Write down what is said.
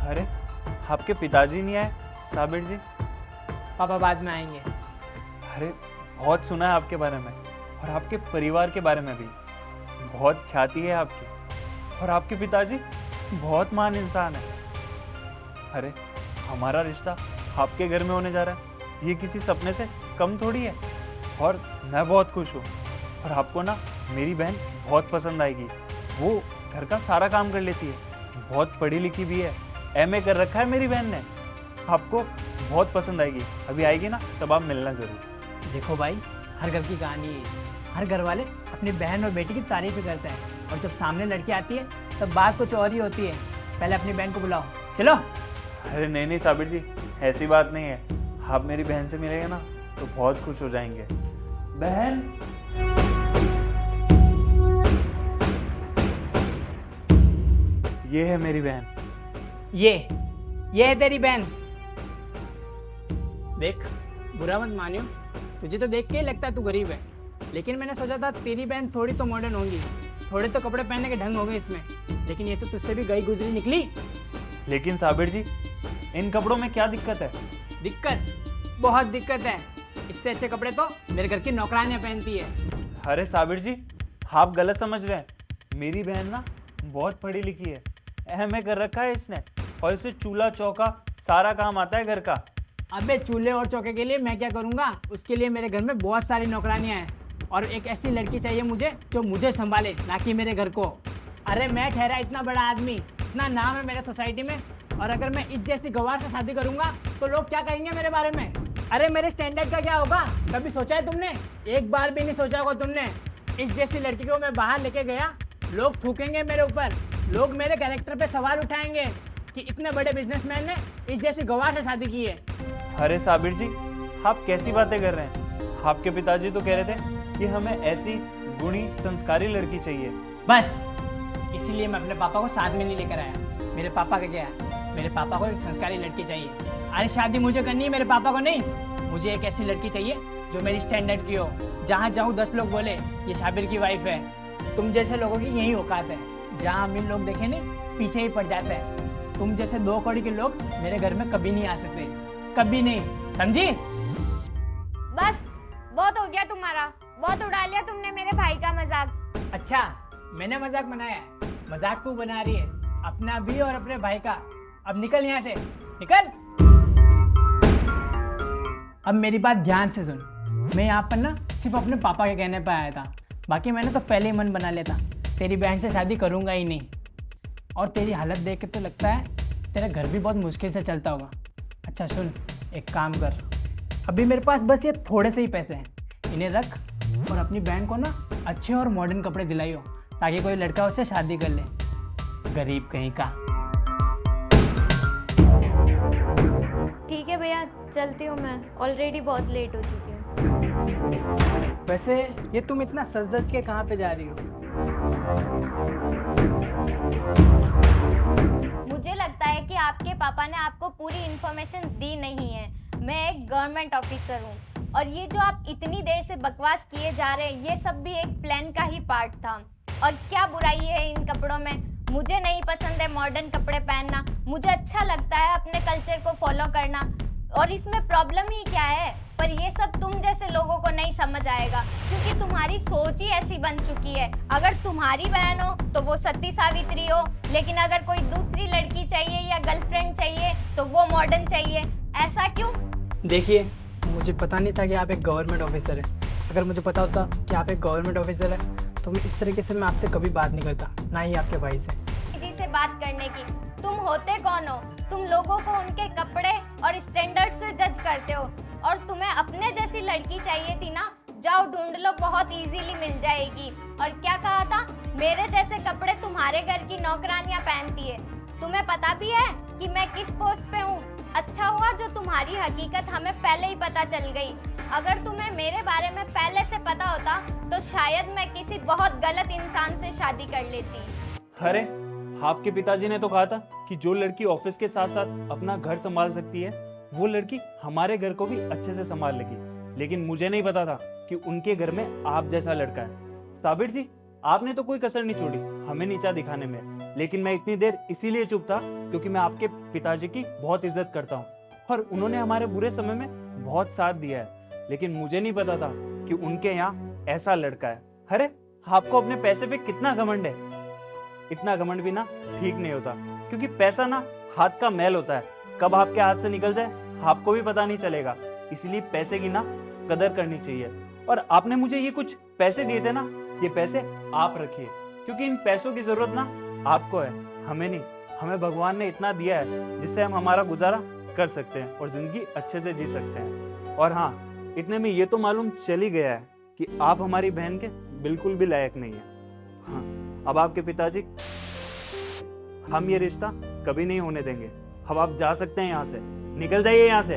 अरे आपके पिताजी नहीं आए साबिर जी? पापा बाद में आएंगे। अरे बहुत सुना है आपके बारे में और आपके परिवार के बारे में भी, बहुत ख्याति है आपकी। और आपके पिताजी बहुत महान इंसान है। अरे हमारा रिश्ता आपके घर में होने जा रहा है, ये किसी सपने से कम थोड़ी है। और मैं बहुत खुश हूँ। और आपको ना मेरी बहन बहुत पसंद आएगी। वो घर का सारा काम कर लेती है, बहुत पढ़ी लिखी भी है, एमए कर रखा है मेरी बहन ने। आपको बहुत पसंद आएगी। अभी आएगी ना तब आप मिलना जरूर। देखो भाई, हर घर की कहानी है। हर घर वाले अपनी बहन और बेटी की तारीफ करते हैं, और जब सामने लड़की आती है तब बात कुछ और ही होती है। पहले अपनी बहन को बुलाओ, चलो। अरे नहीं नहीं साबिर जी, ऐसी बात नहीं है। आप मेरी बहन से मिलेंगे ना तो बहुत खुश हो जाएंगे। बहन, ये है मेरी बहन। ये है तेरी बहन। देख, बुरा मत मानियो, तुझे तो देख के ही लगता है तू गरीब है, लेकिन मैंने सोचा था तेरी बहन थोड़ी तो मॉडर्न होगी, थोड़े तो कपड़े पहनने के ढंग हो गए इसमें, लेकिन ये तो तुझसे भी गई गुजरी निकली। लेकिन साबिर जी, इन कपड़ों में क्या दिक्कत है? दिक्कत? बहुत दिक्कत है। इससे अच्छे कपड़े तो मेरे घर की नौकरानियां पहनती है। अरे साबिर जी, आप गलत समझ रहे हैं। मेरी बहन ना बहुत पढ़ी लिखी है, एमए कर रखा है इसने, और इसे चूल्हा चौका सारा काम आता है घर का। अबे चूल्हे और चौके के लिए मैं क्या करूंगा? उसके लिए मेरे घर में बहुत सारी नौकरानियां हैं, और एक ऐसी लड़की चाहिए मुझे जो मुझे संभाले, ना कि मेरे घर को। अरे मैं ठहरा इतना बड़ा आदमी, इतना नाम है मेरे सोसाइटी में, और अगर मैं इस जैसी गवार से शादी करूंगा तो लोग क्या कहेंगे मेरे बारे में? अरे मेरे स्टैंडर्ड का क्या होगा? कभी सोचा है तुमने? एक बार भी नहीं सोचा होगा तुमने। इस जैसी लड़की को मैं बाहर लेके गया, लोग थूकेंगे मेरे ऊपर, लोग मेरे कैरेक्टर पे सवाल उठाएंगे कि इतने बड़े बिजनेसमैन ने इस जैसी गवार से शादी की है। अरे साबिर जी, आप कैसी बातें कर रहे हैं? आपके पिताजी तो कह रहे थे कि हमें ऐसी गुणी संस्कारी लड़की चाहिए। बस इसीलिए मैं अपने पापा को साथ में नहीं लेकर आया। मेरे पापा का क्या है? मेरे पापा को एक संस्कारी लड़की चाहिए। अरे शादी मुझे करनी है, मेरे पापा को नहीं। मुझे एक ऐसी लड़की चाहिए जो मेरी स्टैंडर्ड की हो, जहाँ जाऊँ 10 लोग बोले ये शाबिर की वाइफ है। तुम जैसे लोगों की यही औकात है, जहाँ अमीर लोग देखे नहीं पीछे ही पड़ जाते हैं। तुम जैसे 2 कौड़ी के लोग मेरे घर में कभी नहीं आ सकते, कभी नहीं, समझी? बस बहुत हो गया तुम्हारा, बहुत उड़ा लिया तुमने मेरे भाई का मजाक। अच्छा, मैंने मजाक बनाया है? मजाक तू बना रही है, अपना भी और अपने भाई का। अब निकल यहाँ से, निकल। अब मेरी बात ध्यान से सुन। मैं यहाँ पर ना सिर्फ अपने पापा के कहने पर आया था, बाकी मैंने तो पहले ही मन बना लिया था, तेरी बहन से शादी करूँगा ही नहीं। और तेरी हालत देख के तो लगता है तेरा घर भी बहुत मुश्किल से चलता होगा। अच्छा सुन, एक काम कर, अभी मेरे पास बस ये थोड़े से ही पैसे हैं, इन्हें रख और अपनी बहन को ना अच्छे और मॉडर्न कपड़े दिलाइयो, ताकि कोई लड़का उससे शादी कर ले। गरीब कहीं का। ठीक है भैया, चलती हूँ मैं, ऑलरेडी बहुत लेट हो चुकी हूँ। वैसे ये तुम इतना सज धज के कहाँ पे जा रही हो? मुझे लगता है कि आपके पापा ने आपको पूरी इन्फॉर्मेशन दी नहीं है। मैं एक गवर्नमेंट ऑफिसर हूँ, और ये जो आप इतनी देर से बकवास किए जा रहे हैं, ये सब भी एक प्लान का ही पार्ट था। और क्या बुराई है इन कपड़ों में? मुझे नहीं पसंद है मॉडर्न कपड़े पहनना, मुझे अच्छा लगता है अपने कल्चर को फॉलो करना, और इसमें प्रॉब्लम ही क्या है? पर ये सब तुम जैसे लोगों को नहीं समझ आएगा, क्योंकि तुम्हारी सोच ही ऐसी बन चुकी है। अगर तुम्हारी बहन हो तो वो सती सावित्री हो, लेकिन अगर कोई दूसरी लड़की चाहिए या गर्लफ्रेंड चाहिए तो वो मॉडर्न चाहिए। ऐसा क्यों? देखिए, मुझे पता नहीं था कि आप एक गवर्नमेंट ऑफिसर हैं। अगर मुझे पता होता कि आप एक गवर्नमेंट ऑफिसर हैं तो मैं इस तरीके से मैं आपसे कभी बात नहीं करता, ना ही आपके भाई से। दीदी से बात करने की तुम होते कौन हो? तुम लोगों को उनके कपड़े और स्टैंडर्ड से जज करते हो, और तुम्हें अपने जैसी लड़की चाहिए थी ना, जाओ ढूंढ लो, बहुत इजीली मिल जाएगी। और क्या कहा था? मेरे जैसे कपड़े तुम्हारे घर की नौकरानियां पहनती है। तुम्हें पता भी है कि मैं किस पोस्ट पे हूँ? अच्छा हुआ जो तुम्हारी हकीकत हमें पहले ही पता चल गई। अगर तुम्हें मेरे बारे में पहले से पता होता तो शायद मैं किसी बहुत गलत इंसान से शादी कर लेती। अरे आपके पिताजी ने तो कहा था कि जो लड़की ऑफिस के साथ साथ अपना घर संभाल सकती है, वो लड़की हमारे घर को भी अच्छे से संभाल लेगी। लेकिन मुझे नहीं पता था कि उनके घर में आप जैसा लड़का है। साबिर जी, आपने तो कोई कसर नहीं छोड़ी हमें नीचा दिखाने में, लेकिन मैं इतनी देर इसीलिए चुप था क्योंकि मैं आपके पिताजी की बहुत इज्जत करता हूँ और उन्होंने हमारे बुरे समय में बहुत साथ दिया है। लेकिन मुझे नहीं पता था कि उनके यहाँ ऐसा लड़का है। अरे आपको अपने पैसे पे कितना घमंड है। इतना घमंड भी ना ठीक नहीं होता, क्योंकि पैसा ना हाथ का मैल होता है, कब आपके हाथ से निकल जाए आपको भी पता नहीं चलेगा। इसलिए पैसे की ना कदर करनी चाहिए। और आपने मुझे ये कुछ पैसे दिए थे ना, ये पैसे आप रखिए, क्योंकि इन पैसों की जरूरत ना आपको है, हमें नहीं। हमें भगवान ने इतना दिया है जिससे हम हमारा गुजारा कर सकते हैं और जिंदगी अच्छे से जी सकते हैं। और हाँ, इतने में ये तो मालूम चल ही गया है कि आप हमारी बहन के बिल्कुल भी लायक नहीं है। हाँ, अब आपके पिताजी, हम ये रिश्ता कभी नहीं होने देंगे। अब आप जा सकते हैं यहाँ से, निकल जाइए यहाँ से।